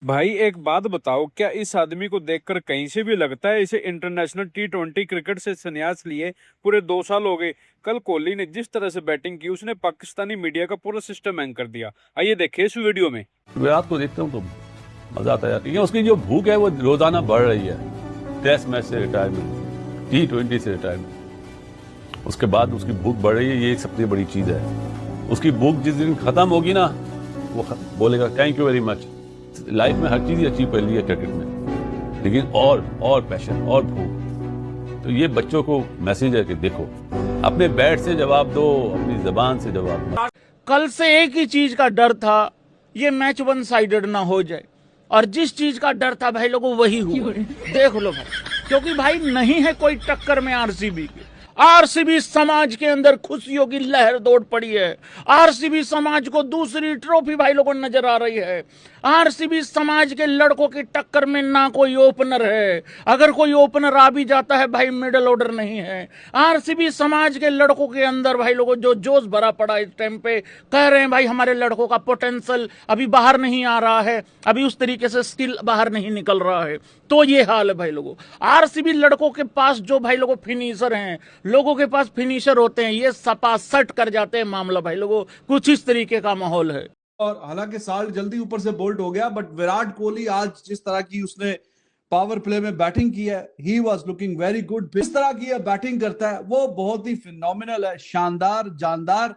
भाई एक बात बताओ, क्या इस आदमी को देखकर कहीं से भी लगता है इसे इंटरनेशनल T20 क्रिकेट से संन्यास लिए पूरे 2 साल हो गए। कल कोहली ने जिस तरह से बैटिंग की, उसने पाकिस्तानी मीडिया का पूरा सिस्टम हैंग कर दिया। आइए देखिए इस वीडियो में। विराट को देखता हूँ तो मजा आता है, क्योंकि उसकी जो भूख है वो रोजाना बढ़ रही है। टेस्ट मैच से रिटायरमेंट, T20 से रिटायरमेंट, उसके बाद उसकी भूख बढ़ रही है। ये सबसे बड़ी चीज है। उसकी भूख जिस दिन खत्म होगी ना, वो बोलेगा thank you very much. Life में हर चीज अचीव कर ली है क्रिकेट में, लेकिन और पैशन और भूख। तो ये बच्चों को मैसेज है कि देखो, अपने बैट से जवाब दो, अपनी जबान से जवाब दो। कल से एक ही चीज का डर था, ये मैच वन साइडेड ना हो जाए, और जिस चीज का डर था भाई लोगों वही हुआ। देख लो भाई, क्योंकि भाई नहीं है कोई टक्कर में आरसीबी की। आरसीबी समाज के अंदर खुशियों की लहर दौड़ पड़ी है। आरसीबी समाज को दूसरी ट्रॉफी भाई लोगों नजर आ रही है। आरसीबी समाज के लड़कों की टक्कर में ना कोई ओपनर है, अगर कोई ओपनर आ भी जाता है भाई मिडिल ऑर्डर नहीं है। आरसीबी समाज के लड़कों के अंदर भाई लोगों जो जोश भरा पड़ा इस टाइम पे, कह रहे हैं भाई हमारे लड़कों का पोटेंशियल अभी बाहर नहीं आ रहा है, अभी उस तरीके से स्किल बाहर नहीं निकल रहा है। तो ये हाल है भाई लोगों। आरसीबी लड़कों के पास जो भाई लोगों फिनिशर हैं, लोगों के पास फिनिशर होते हैं, ये सपासट कर जाते हैं मामला भाई लोगों। कुछ इस तरीके का माहौल है। और हालांकि साल्ट जल्दी ऊपर से बोल्ट हो गया, बट विराट कोहली आज जिस तरह की उसने पावर प्ले में बैटिंग की है, he was looking very good. जिस तरह की बैटिंग करता है वो बहुत ही फिनोमिनल है, शानदार, जानदार।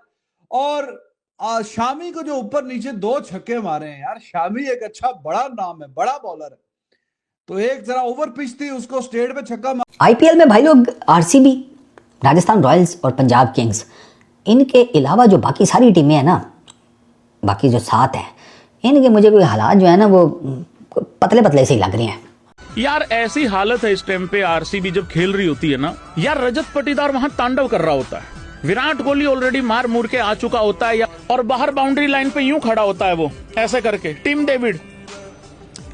और शामी को जो ऊपर नीचे 2 छक्के मारे हैं यार, शामी एक अच्छा बड़ा नाम है, बड़ा बॉलर है। तो एक जरा ओवर पिच थी, उसको स्ट्रेट पे छक्का। आईपीएल में भाई लोग आरसीबी, राजस्थान रॉयल्स और पंजाब किंग्स, इनके अलावा जो बाकी सारी टीमें हैं ना, बाकी जो 7 हैं, इनके मुझे कोई हालात जो है ना वो पतले पतले से ही लग रही हैं। यार ऐसी हालत है इस टाइम पे, आरसीबी जब खेल रही होती है ना यार, रजत पाटीदार वहां तांडव कर रहा होता है। विराट कोहली ऑलरेडी मार मुड़ के आ चुका होता है, और बाहर बाउंड्री लाइन पे यूं खड़ा होता है वो, ऐसे करके। टिम डेविड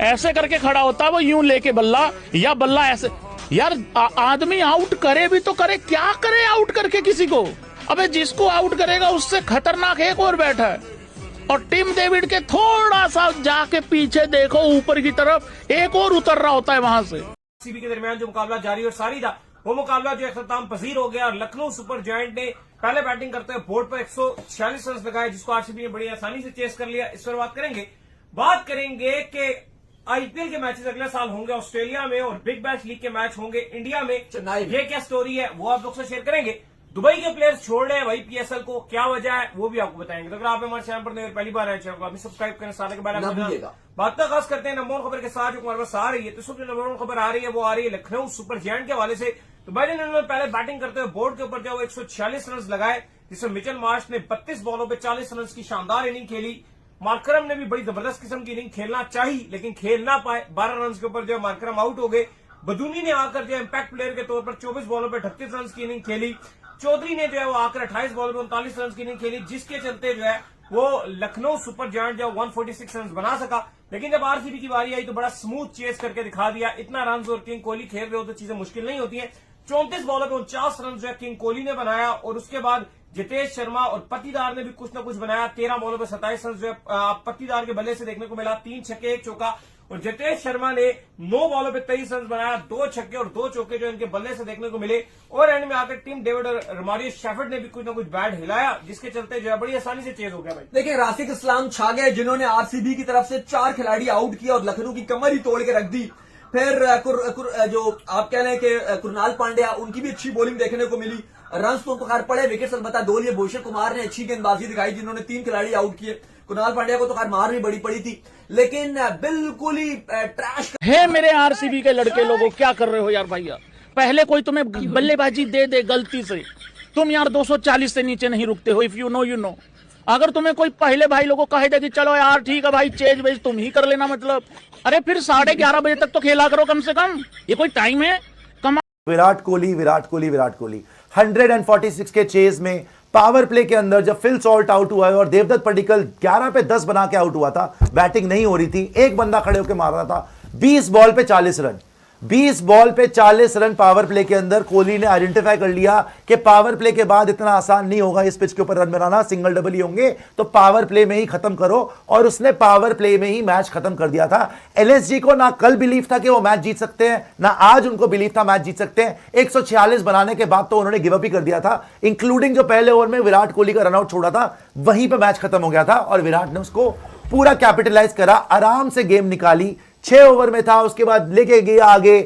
ऐसे करके खड़ा होता है वो, यूं लेके बल्ला, या बल्ला ऐसे। यार आदमी आउट करे भी तो करे, क्या करे आउट करके किसी को? अबे जिसको आउट करेगा उससे खतरनाक एक और बैठा है। और टिम डेविड के थोड़ा सा जाके पीछे देखो ऊपर की तरफ, एक और उतर रहा होता है वहां से। आरसीबी के दरमियान जो मुकाबला जारी और सारी था, वो मुकाबला जो अख्ताम पजीर हो गया। और लखनऊ सुपर जायंट ने पहले बैटिंग करते हुए बोर्ड पर 146 रन लगाए, जिसको आरसीबी ने बड़ी आसानी से चेस कर लिया। इस पर बात करेंगे कि आईपीएल के मैचेस अगले साल होंगे ऑस्ट्रेलिया में, और बिग बैश लीग के मैच होंगे इंडिया में, चेन्नई। ये क्या स्टोरी है वो आप लोग से शेयर करेंगे। दुबई के प्लेयर्स छोड़ रहे हैं भाई पीएसएल को, क्या वजह है वो भी आपको बताएंगे। तो अगर आप हमारे चैनल पर पहली बार आए, चैनल को अभी सब्सक्राइब करें, साथ के बारे में बात खास करते हैं नंबर 1 खबर के साथ जो हमारे पास आ रही है। तो सबसे नंबर 1 खबर आ रही है, वो आ रही है लखनऊ सुपर जायंट के हवाले से। तो भाई ने पहले बैटिंग करते हुए बोर्ड के ऊपर जो 146 रन लगाए, जिसमें मिचेल मार्श ने 32 बॉलों पर 40 रन की शानदार इनिंग खेली। मार्करम ने भी बड़ी जबरदस्त किस्म की इनिंग खेलना चाहिए, लेकिन खेल ना पाए। 12 रन के ऊपर जो मार्करम आउट हो गए। बदूनी ने आकर जो इम्पैक्ट प्लेयर के तौर पर 24 बॉलों पर 38 रन की इनिंग खेली। चौधरी ने जो है वो आकर 28 बॉल पर 39 रन की इनिंग खेली, जिसके चलते जो है वो लखनऊ सुपर जायंट जो 146 रन बना सका। लेकिन जब आरसीबी की बारी आई तो बड़ा स्मूथ चेस करके दिखा दिया। इतना रन और किंग कोहली खेल रहे हो तो चीजें मुश्किल नहीं होती है। 34 बॉलों पर 49 रन जो है किंग कोहली ने बनाया, और उसके बाद जितेश शर्मा और पत्तीदार ने भी कुछ ना कुछ बनाया। 13 बॉलों पर 27 रन जो है पत्तीदार के बल्ले से देखने को मिला, 3 छक्के 1 चौका। और जितेश शर्मा ने 9 बॉलों पे 23 रन बनाया, 2 छक्के और 2 चौके जो इनके बल्ले से देखने को मिले। और एंड में आकर टिम डेविड और रोमारियो शेफर्ड ने भी कुछ ना कुछ बैट हिलाया, जिसके चलते जो है बड़ी आसानी से चेज हो गया। भाई देखिए, राशिद इस्लाम छा गए, जिन्होंने आरसीबी की तरफ से 4 खिलाड़ी आउट किया और लखनऊ की कमर ही तोड़ के रख दी। फिर जो आप कह रहे हैं कि कुरनाल पांड्या, उनकी भी अच्छी बॉलिंग देखने को मिली। रन तो खैर पड़े, विकेट अलबत्ता 2 लिए। भूषण कुमार ने अच्छी गेंदबाजी दिखाई, जिन्होंने 3 खिलाड़ी आउट किए। कुणाल पांड्या को तो खैर मार भी बड़ी पड़ी थी, लेकिन बिल्कुल ही ट्रैश है। मेरे आरसीबी के लड़के लोगों, क्या कर रहे हो यार भैया? पहले कोई तुम्हें बल्लेबाजी दे दे गलती से, तुम यार 240 से नीचे नहीं रुकते हो। इफ यू नो अगर तुम्हें कोई पहले भाई लोगों को कहे दे कि चलो यार ठीक है भाई, चेज वेज तुम ही कर लेना, मतलब अरे फिर 11:30 बजे तक तो खेला करो कम से कम। ये कोई टाइम है? विराट कोहली 146 के चेज में पावर प्ले के अंदर जब फिल सॉल्ट आउट हुआ है और देवदत्त पडिक्कल 11 पे 10 बना के आउट हुआ था, बैटिंग नहीं हो रही थी, एक बंदा खड़े होकर मार रहा था, 20 बॉल पे 40 रन। 20 बॉल पे 40 रन पावर प्ले के अंदर। कोहली ने आइडेंटिफाई कर लिया कि पावर प्ले के बाद इतना आसान नहीं होगा इस पिच के ऊपर रन बनाना, सिंगल डबल ही होंगे, तो पावर प्ले में ही खत्म करो, और उसने पावर प्ले में ही मैच खत्म कर दिया था। एलएसजी को ना कल बिलीव था कि वो मैच जीत सकते हैं, ना आज उनको बिलीव था मैच जीत सकते हैं। 146 बनाने के बाद तो उन्होंने गिव अप ही कर दिया था, इंक्लूडिंग जो पहले ओवर में विराट कोहली का रनआउट छोड़ा था, वहीं पे मैच खत्म हो गया था और विराट ने उसको पूरा कैपिटलाइज करा, आराम से गेम निकाली। 6 ओवर में था, उसके बाद लेके गया आगे।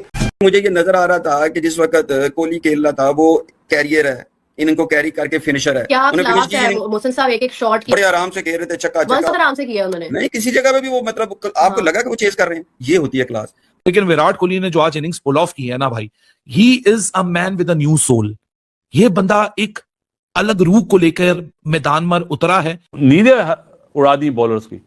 मुझे ये नजर आ रहा था कि जिस वक्त कोहली खेल रहा था वो कैरियर है, इनको कैरी करके फिनिशर है। क्या उन्हें क्लास finish है की- मोहसिन साहब, एक एक शॉट की बड़े आराम से खेल रहे थे, चक्का बहुत चक्का। आराम से किया उन्होंने। नहीं किसी जगह पे भी वो मतलब आपको लगा कि वो चेस कर रहे हैं, ये होती है क्लास। लेकिन विराट कोहली ने जो आज इनिंग्स पुल ऑफ की है ना भाई, he is a man with a new soul. ये बंदा एक अलग रूह को लेकर मैदान में उतरा है। नींदें उड़ा दी बॉलर्स की,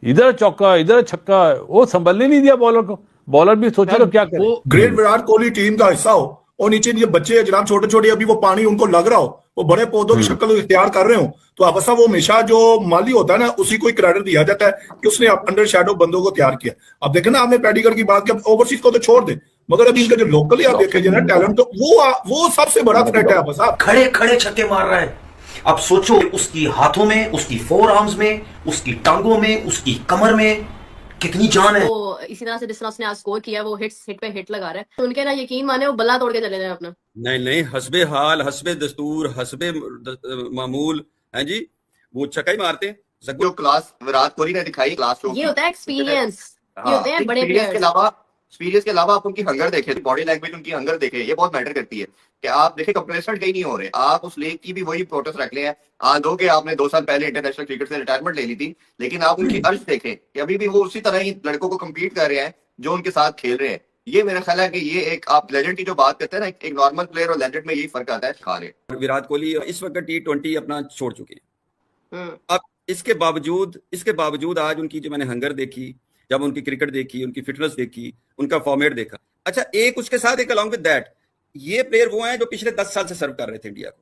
इधर चौका इधर छक्का, वो संभलने नहीं दिया बॉलर को। बॉलर भी सोचे तो क्या करे। ग्रेट विराट कोहली टीम का हिस्सा हो और नीचे ये बच्चे जनाब छोटे छोटे, अभी वो पानी उनको लग रहा हो, वो बड़े पौधों की शक्ल इख्तियार कर रहे हो, तो आपसा वो हमेशा जो माली होता है ना, उसी को क्रेडिट दिया जाता है कि उसने अंडर शैडो बंदों को तैयार किया। अब देखें ना, आपने पेडिगर की बात की, ओवरसीज को तो छोड़ दे, मगर अभी इनका जो लोकली आप देखे ना टैलेंट, तो वो सबसे बड़ा थ्रेट है। बस आप खड़े खड़े छक्के मार रहा है। अब सोचो उसकी हाथों में, उसकी फोर आर्म्स में, उसकी टांगों में, उसकी कमर में कितनी जान है। वो इसी तरह से जिस तरह उसने आज स्कोर किया, वो हिट पे हिट लगा रहा है, तो उनके ना यकीन माने वो बल्ला तोड़ के चले जाए अपना। नहीं हसबे हाल, हसबे दस्तूर, हसबे मामूल है जी, वो छक्का ही मारते हैं। जो क्लास विराट कोहली ने दिखाई, क्लास ये होता है एक्सपीरियंस, ये होते हैं बड़े प्लेयर्स। एक्सपीरियंस के अलावा आप उनकी हंगर देखें, बॉडी लैंग्वेज उनकी हंगर देखें, ये बहुत मैटर करती है कि आप देखें कंप्लेसेंट कहीं नहीं हो रहे। आप उस लीग की भी वही प्रोटेस्ट रख ले हैं। दो के आपने 2 साल पहले इंटरनेशनल क्रिकेट से रिटायरमेट ले ली थी, लेकिन आप उनकी अर्ज देखें कि अभी भी वो उसी तरह ही लड़कों को कम्पीट कर रहे हैं जो उनके साथ खेल रहे हैं। ये मेरा ख्याल है कि ये एक, आप लेजेंड की जो बात करते हैं ना, एक नॉर्मल प्लेयर और लेजेंड में यही फर्क आता है। खा रहे विराट कोहली इस वक्त T20 अपना छोड़ चुके हैं। अब इसके बावजूद आज उनकी जो मैंने हंगर देखी, जब उनकी क्रिकेट देखी, उनकी फिटनेस देखी, उनका फॉर्मेट देखा, अच्छा एक उसके साथ एक अलॉन्ग विद दैट, ये प्लेयर वो हैं जो पिछले 10 साल से सर्व कर रहे थे इंडिया को,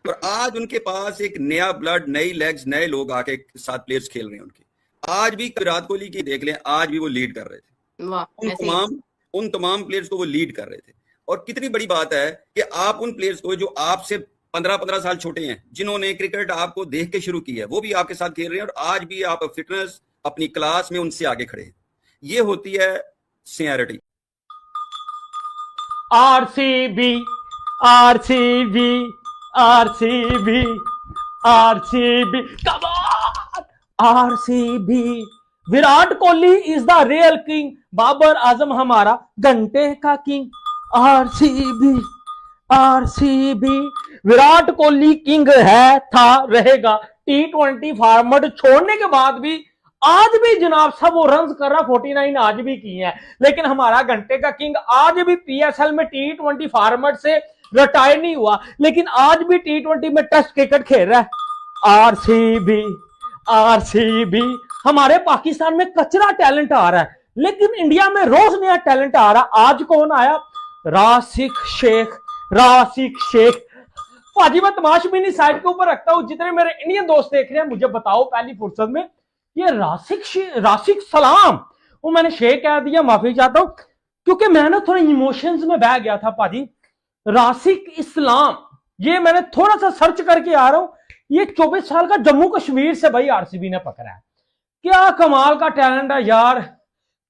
और आज उनके पास एक नया ब्लड, नई लेग्स, नए लोग आके साथ प्लेयर्स खेल रहे हैं उनके। आज भी विराट कोहली की देख लें, आज भी वो लीड कर रहे थे, उन तमाम प्लेयर्स को वो लीड कर रहे थे। और कितनी बड़ी बात है कि आप उन प्लेयर्स को जो आपसे 15-15 साल छोटे हैं, जिन्होंने क्रिकेट आपको देख के शुरू की है, वो भी आपके साथ खेल रहे हैं, और आज भी आप फिटनेस अपनी क्लास में उनसे आगे खड़े हैं। ये होती है seniority. RCB RCB RCB RCB come on RCB. Virat Kohli is the real king, Babar Azam हमारा घंटे का king. RCB RCB, Virat Kohli king है, था, रहेगा। T20 फॉर्मेट छोड़ने के बाद भी आज भी जनाब सब वो रन कर रहा, 49 आज भी किए हैं, लेकिन हमारा घंटे का किंग आज भी PSL में T20 फॉर्मेट से रिटायर नहीं हुआ, लेकिन आज भी T20 में टेस्ट क्रिकेट खेल रहा है। आरसीबी आरसीबी, हमारे पाकिस्तान में कचरा टैलेंट आ रहा है, लेकिन इंडिया में रोज नया टैलेंट आ रहा। आज कौन आया? राशिक शेख। भाजी मैं तमाशबीनी साइड के ऊपर रखता हूं, जितने मेरे इंडियन दोस्त देख रहे हैं मुझे बताओ पहली फुर्सत में, ये राशिक सलाम, वो मैंने शेख कह दिया, माफी चाहता हूं, क्योंकि मैं ना थोड़ा इमोशंस में बह गया था पाजी। राशिक इस्लाम, ये मैंने थोड़ा सा सर्च करके आ रहा हूं, ये 24 साल का जम्मू कश्मीर से भाई आरसीबी ने पकड़ा है। क्या कमाल का टैलेंट है यार,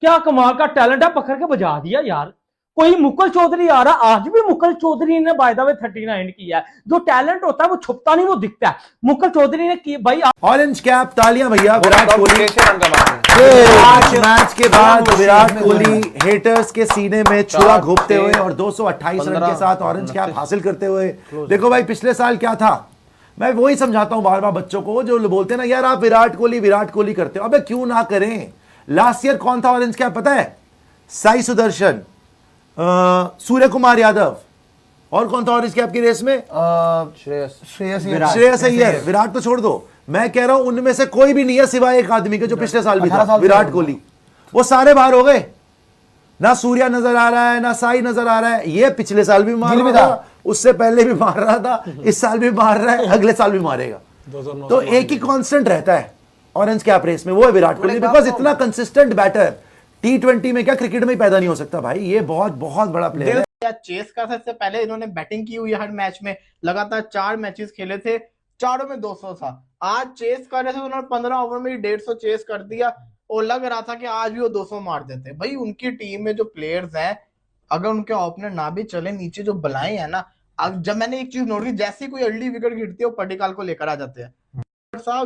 क्या कमाल का टैलेंट है, पकड़ के बजा दिया यार। कोई मुकुल चौधरी आ रहा, आज भी मुकुल चौधरी ने बाय द वे 39 किया है। जो टैलेंट होता है वो छुपता नहीं, वो दिखता है। मुकुल चौधरी ने की भाई। ऑरेंज कैप, तालियां भैया विराट कोहली। मैच के बाद विराट कोहली हेटर्स के सीने में छुरा घोंपते हुए और 228 रन के साथ ऑरेंज कैप हासिल करते हुए। देखो भाई पिछले साल क्या था, मैं वही समझाता हूं बार बार बच्चों को जो बोलते हैं ना यार आप विराट कोहली करते हो, अबे क्यों ना करें। लास्ट ईयर कौन था ऑरेंज कैप पता है? साई सुदर्शन, सूर्य कुमार यादव, और कौन था ऑरेंज कैप की रेस में? श्रेयस अय्यर। विराट तो छोड़ दो, मैं कह रहा हूं उनमें से कोई भी नहीं है सिवाय एक आदमी के जो पिछले साल भी था, विराट कोहली। वो सारे बाहर हो गए, ना सूर्या नजर आ रहा है, ना साई नजर आ रहा है। ये पिछले साल भी मार रहा था, उससे पहले भी मार रहा था, इस साल भी मार रहा है, अगले साल भी मारेगा। तो एक ही कांस्टेंट रहता है ऑरेंज कैप रेस में, वो है विराट कोहली, बिकॉज इतना कंसिस्टेंट बैटर, T20 में क्या, क्रिकेट में ही पैदा नहीं हो सकता भाई, ये बहुत बहुत बड़ा प्लेयर है। या चेस कर सकते, पहले इन्होंने बैटिंग की हुई है हर मैच में, लगातार 4 मैचेस खेले थे, चारों में 200 था। आज चेस कर रहे थे, उन्होंने 15 ओवर में 150 चेस कर दिया और लग रहा था कि आज भी वो 200 मार देते। भाई उनकी टीम में जो प्लेयर्स हैं, अगर उनके ओपनर ना भी चले, नीचे जो बलाएं हैं ना, जब मैंने एक चीज नोट की, जैसे कोई अर्ली विकेट गिरती है वो पटिकाल को लेकर आ जाते हैं।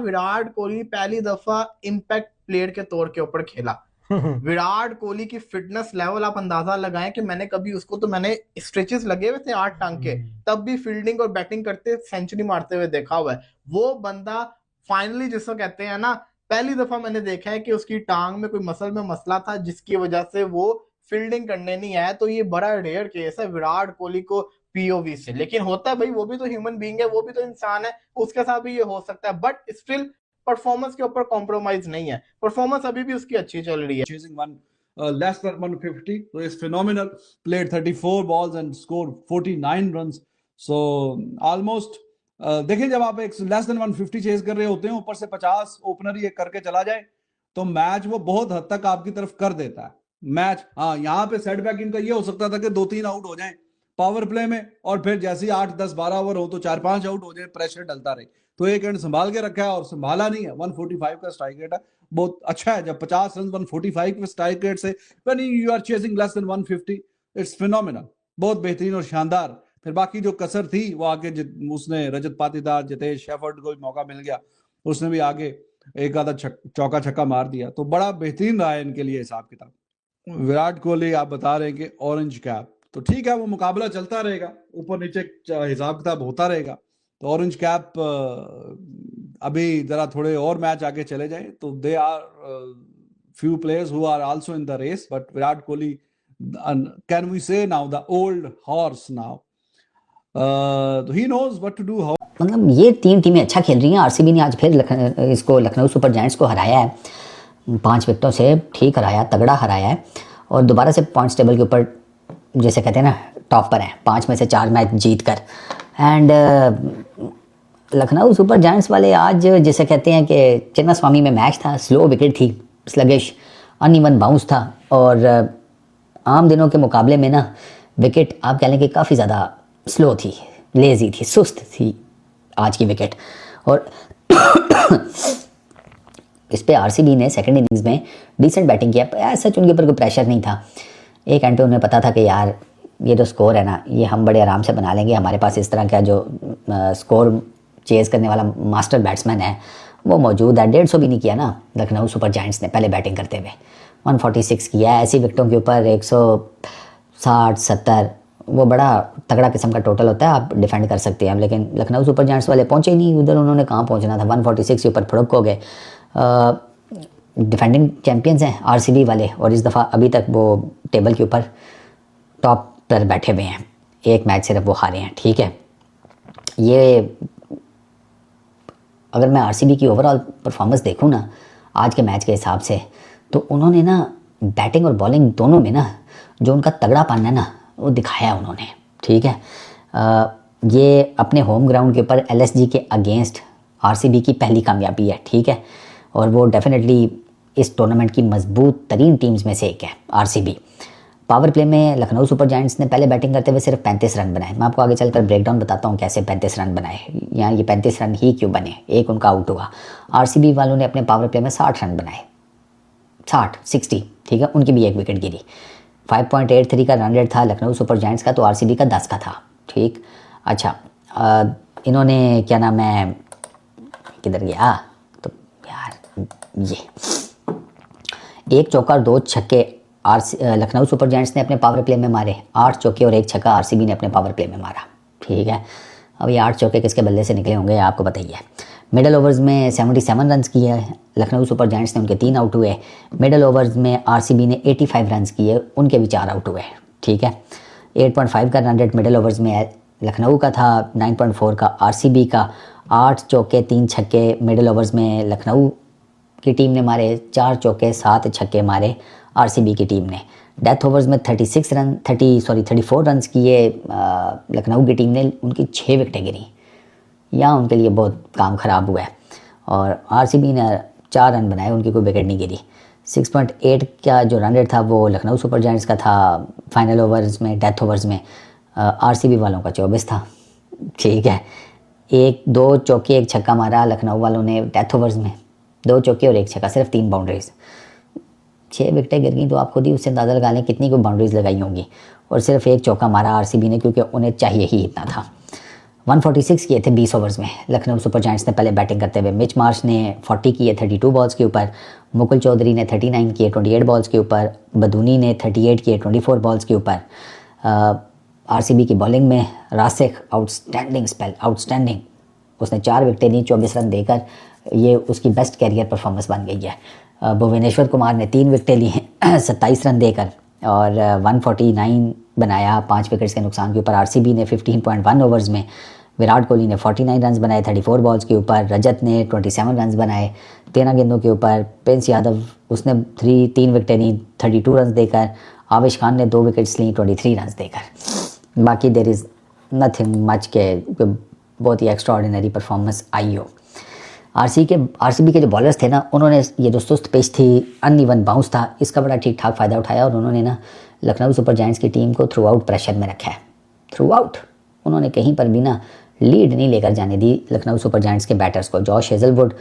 विराट कोहली पहली दफा इम्पैक्ट प्लेयर के तौर के ऊपर खेला। विराट कोहली की फिटनेस लेवल आप अंदाजा लगाएं कि मैंने कभी उसको, तो मैंने स्ट्रेचेस लगे हुए थे 8 टांग के, तब भी फील्डिंग और बैटिंग करते सेंचुरी मारते हुए देखा हुआ है। वो बंदा फाइनली, जिसको कहते हैं ना, पहली दफा मैंने देखा है कि उसकी टांग में कोई मसल में मसला था जिसकी वजह से वो फील्डिंग करने नहीं आया। तो ये बड़ा रेयर केस है विराट कोहली को पीओवी से, लेकिन होता है भाई, वो भी तो ह्यूमन बीइंग है, वो भी तो इंसान है, उसके साथ भी ये हो सकता है। बट स्टिल परफॉर्मेंस के ऊपर कॉम्प्रोमाइज नहीं है, परफॉर्मेंस अभी भी उसकी अच्छी चल रही है। Chasing one less than 150, so it's phenomenal. Played 34 balls and scored 49 runs. So almost देखिए, जब आप एक लेस देन 150 चेज कर रहे होते हैं, ऊपर से 50 ओपनर ये करके चला जाए, तो मैच वो बहुत हद तक आपकी तरफ कर देता है मैच। हाँ, यहाँ पे सेटबैक इनका ये हो सकता था कि 2-3 आउट हो जाएं पावर प्ले में, और फिर जैसे 8, 10, 12 ओवर हो तो 4-5 आउट हो जाए, प्रेशर डलता रहे। तो एक एंड संभाल के रखा है और संभाला नहीं है। 145 का स्ट्राइक रेट है, बहुत अच्छा है। जब 50 रन 145 के स्ट्राइक रेट से when you are chasing less than 150, it's phenomenal, बहुत बेहतरीन और शानदार। फिर बाकी जो कसर थी वो आगे उसने रजत पाटीदार, जितेश शेफर्ड को मौका मिल गया, उसने भी आगे एक आधा चौका छक्का मार दिया, तो बड़ा बेहतरीन रहा है इनके लिए हिसाब किताब। विराट कोहली आप बता रहे हैं कि ऑरेंज कैप, तो ठीक है, वो मुकाबला चलता रहेगा, ऊपर नीचे हिसाब किताब होता रहेगा। तो ऑरेंज कैप अभी जरा थोड़े और मैच आगे चले जाए तो they are few players who are also in the race, but Virat Kohli, can we say now the old horse now, he knows what to do. मतलब ये 3 टीमें अच्छा खेल रही हैं। आरसीबी ने आज फिर लखनऊ सुपर जायंट्स को हराया है 5 विकेटों से, ठीक हराया, तगड़ा हराया है, और दोबारा से पॉइंट्स टेबल के ऊपर जैसे कहते हैं ना टॉप पर है, 5 में से 4 मैच जीत कर। एंड लखनऊ सुपर जायंट्स वाले आज जैसे कहते हैं कि चिन्ना स्वामी में मैच था, स्लो विकेट थी, स्लगिश अनइवन बाउंस था, और आम दिनों के मुकाबले में ना विकेट आप कह लें कि काफ़ी ज़्यादा स्लो थी, लेज़ी थी, सुस्त थी आज की विकेट। और इस पे आरसीबी ने सेकंड इनिंग्स में डिसेंट बैटिंग किया, ऐसा उनके ऊपर कोई प्रेशर नहीं था। एक एंड पे उन्हें पता था कि यार ये जो स्कोर है ना, ये हम बड़े आराम से बना लेंगे, हमारे पास इस तरह का जो स्कोर चेज करने वाला मास्टर बैट्समैन है वो मौजूद है। 150 भी नहीं किया ना लखनऊ सुपर जायंट्स ने पहले बैटिंग करते हुए, 146 किया है। ऐसी विकेटों के ऊपर 160-70 वो बड़ा तगड़ा किस्म का टोटल होता है, आप डिफेंड कर सकते हैं। लेकिन लखनऊ सुपर जायंट्स वाले पहुंचे ही नहीं उधर, उन्होंने कहाँ पहुंचना था, 146 के ऊपर फुड़क हो गए। डिफेंडिंग चैंपियंस हैं आरसीबी वाले, और इस दफ़ा अभी तक वो टेबल के ऊपर टॉप पर बैठे हुए हैं, एक मैच सिर्फ वो हारे हैं, ठीक है। ये अगर मैं आरसीबी की ओवरऑल परफॉर्मेंस देखूँ ना आज के मैच के हिसाब से, तो उन्होंने ना बैटिंग और बॉलिंग दोनों में ना जो उनका तगड़ापन है ना वो दिखाया उन्होंने, ठीक है। ये अपने होम ग्राउंड के ऊपर एलएसजी के अगेंस्ट आरसीबी की पहली कामयाबी है, ठीक है, और वो डेफिनेटली इस टूर्नामेंट की मजबूत तरीन टीम्स में से एक है आरसीबी। पावर प्ले में लखनऊ सुपर जायंट्स ने पहले बैटिंग करते हुए सिर्फ 35 रन बनाए। मैं आपको आगे चलकर ब्रेकडाउन बताता हूँ कैसे 35 रन बनाए, या ये 35 रन ही क्यों बने, एक उनका आउट हुआ। आरसीबी वालों ने अपने पावर प्ले में 60 रन बनाए, 60, ठीक है, उनकी भी एक विकेट गिरी। 5.83 का रन रेट था लखनऊ सुपर जायंट्स का, तो आरसीबी का 10 का था, ठीक। अच्छा, इन्होंने क्या नाम है, किधर गया, तो यार ये 1 चौका और 2 छक्के लखनऊ सुपर जायंट्स ने अपने पावर प्ले में मारे, 8 चौके और 1 छक्का आरसीबी ने अपने पावर प्ले में मारा, ठीक है। अब ये 8 चौके किसके बल्ले से निकले होंगे आपको बताइए। मिडल ओवर्स में 77 रन्स किए लखनऊ सुपर जायंट्स ने, उनके 3 आउट हुए। मिडल ओवर्स में आरसीबी ने 85 रन्स किए, उनके भी 4 आउट हुए, ठीक है। 8.5 का रन रेट मिडल ओवर्स में लखनऊ का था, 9.4 का आरसीबी का। 8 चौके 3 छक्के मिडल ओवर्स में लखनऊ की टीम ने मारे, 4 चौके 7 छक्के मारे आरसीबी की टीम ने। डेथ ओवर्स में 34 रन्स किए लखनऊ की टीम ने, उनकी 6 विकेटें गिरी, यहाँ उनके लिए बहुत काम ख़राब हुआ है। और आरसीबी ने 4 रन बनाए, उनकी कोई विकेट नहीं गिरी। 6.8 का जो रन रेट था वो लखनऊ सुपर जायंट्स का था फाइनल ओवर्स में, डेथ ओवर्स में। आरसीबी वालों का 24 था, ठीक है। 2 चौके 1 छक्का मारा लखनऊ वालों ने डेथ ओवर्स में, 2 चौके और 1 छक्का, सिर्फ 3 बाउंड्रीज, 6 विकेटें गिर गई। तो आप खुद ही उससे अंदाज़ा लगा लें कितनी कोई बाउंड्रीज लगाई होंगी। और सिर्फ 1 चौका मारा आरसीबी ने, क्योंकि उन्हें चाहिए ही इतना था। 146 किए थे 20 ओवर्स में लखनऊ सुपर जायंट्स ने पहले बैटिंग करते हुए। मिच मार्श ने 40 किए 32 बॉल्स के ऊपर, मुकुल चौधरी ने 39 किए 28 बॉल्स के ऊपर, बदूनी ने 38 किए 24 बॉल्स के ऊपर। आरसीबी की बॉलिंग में रासिक आउटस्टैंडिंग स्पेल, आउटस्टैंडिंग, उसने 4 विकेटें ली 24 रन देकर, ये उसकी बेस्ट कैरियर परफॉर्मेंस बन गई है। भुवनेश्वर कुमार ने 3 विकेटें ली हैं 27 रन देकर और 149 बनाया 5 विकेट्स के नुकसान के ऊपर। आरसीबी ने 15.1 ओवर्स में, विराट कोहली ने 49 रन बनाए 34 बॉल्स के ऊपर, रजत ने 27 रन बनाए 13 गेंदों के ऊपर, प्रिंस यादव उसने 3 विकेटें ली 32 रन देकर, आविश खान ने 2 विकेट्स ली 23 रन देकर। बाकी देयर इज़ नथिंग मच के बहुत ही एक्स्ट्राऑर्डिनरी परफॉर्मेंस आई हो। आरसीबी के जो बॉलर्स थे ना, उन्होंने ये जो सुस्त पिच थी, अनइवन बाउंस था, इसका बड़ा ठीक ठाक फ़ायदा उठाया और उन्होंने ना लखनऊ सुपर जायंट्स की टीम को थ्रू आउट प्रेशर में रखा है। थ्रू आउट उन्होंने कहीं पर भी ना लीड नहीं लेकर जाने दी लखनऊ सुपर जायंट्स के बैटर्स को। जॉश हेजलवुड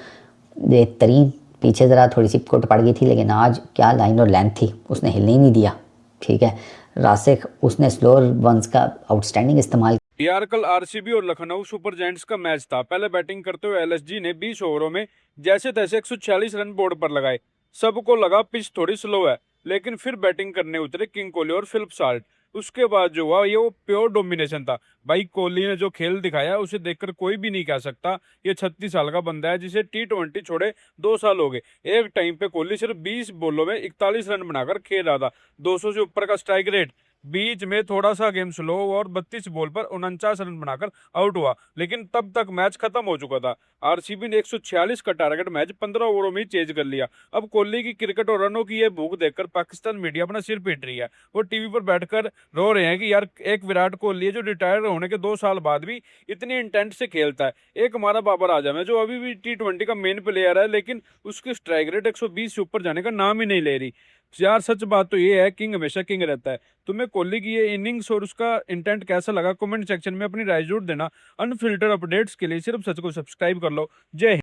बेहतरीन, पीछे ज़रा थोड़ी सी कुट पड़ गई थी, लेकिन आज क्या लाइन और लेंथ थी, उसने हिलने ही नहीं दिया, ठीक है। रासिक उसने स्लोअर वंस का आउटस्टैंडिंग इस्तेमाल। यार कल आरसीबी और लखनऊ सुपर जायंट्स का मैच था। पहले बैटिंग करते हुए एलएसजी ने 20 ओवरों में जैसे तैसे 146 रन बोर्ड पर लगाए। सबको लगा पिच थोड़ी स्लो है, लेकिन फिर बैटिंग करने उतरे किंग कोहली और फिलिप साल्ट। उसके बाद जो हुआ ये वो प्योर डोमिनेशन था। भाई कोहली ने जो खेल दिखाया उसे देखकर कोई भी नहीं कह सकता ये 36 साल का बंदा है जिसे T20 छोड़े 2 साल हो गए। एक टाइम पे कोहली सिर्फ 20 बॉलों में 41 रन बनाकर खेल रहा था, 200 से ऊपर का स्ट्राइक रेट। बीच में थोड़ा सा गेम स्लो और 32 बॉल पर 49 रन बनाकर आउट हुआ, लेकिन तब तक मैच खत्म हो चुका था। आरसीबी ने 146 का टारगेट मैच 15 ओवरों में ही चेज कर लिया। अब कोहली की क्रिकेट और रनों की ये भूख देखकर पाकिस्तान मीडिया अपना सिर पीट रही है। वो टीवी पर बैठकर रो रहे हैं कि यार एक विराट कोहली है जो रिटायर होने के 2 साल बाद भी इतनी इंटेंट से खेलता है। एक हमारा बाबर आजम है जो अभी भी T20 का मेन प्लेयर है, लेकिन उसकी स्ट्राइक रेट 120 से ऊपर जाने का नाम ही नहीं ले रही। यार सच बात तो ये है, किंग हमेशा किंग रहता है। तुम्हें कोहली की ये इनिंग्स और उसका इंटेंट कैसा लगा कमेंट सेक्शन में अपनी राय जरूर देना। अनफिल्टर अपडेट्स के लिए सिर्फ सच को सब्सक्राइब कर लो। जय हिंद।